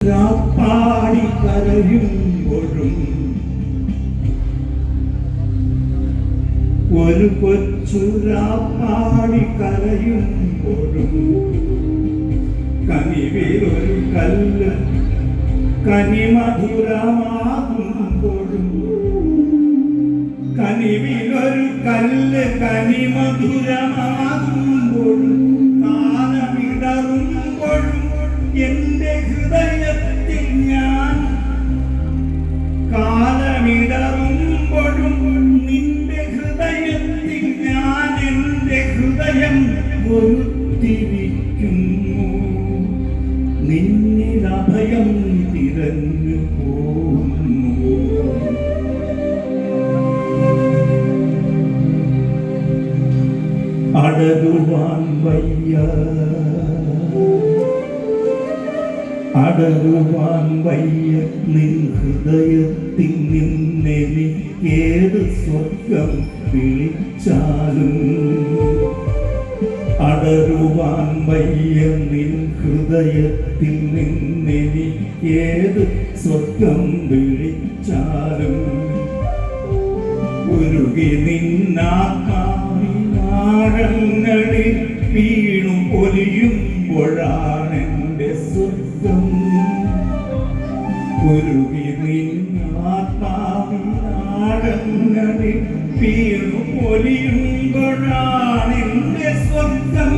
പാടി കരയുമ്പോഴും ഒരു കൊച്ചുരാപ്പാടി കരയുമ്പോഴും കനിവിലൊരു കല്ല് കനിമധുരമാകുമ്പോഴും കനിവിലൊരു കല്ല് കനിമധുരമാകുമ്പോഴും കാലമിടറുമ്പോഴും എന്റെ ഹൃദയത്തിൽ ഞാൻ കാലമിടറുമ്പോഴും നിന്റെ ഹൃദയത്തിൽ ഞാൻ എന്റെ ഹൃദയം ഒരുത്തിരിക്കുന്നു നിന്നിൽ അഭയം തിരഞ്ഞു പോകുന്നു അടരുവാൻ വയ്യ അടരുവാൻ വയ്യ നിൻ ഹൃദയത്തിൽ നിന്നെനിക്കേത് സ്വർഗം വിളിച്ചാലും അടരുവാൻ വയ്യ നിൻ ഹൃദയത്തിൽ നിന്നെനിക്കേത് സ്വർഗം വിളിച്ചാലും ഉരുകി നിന്നാത്മാവിനാഴങ്ങളിൽ വീണു പൊലിയുമ്പോഴാണെന്റെ സ്വർഗം ഉരുകി നിന്നാത്മാവിനാഴങ്ങളിൽ വീണു പൊലിയുമ്പോഴാണെന്റെ സ്വർഗം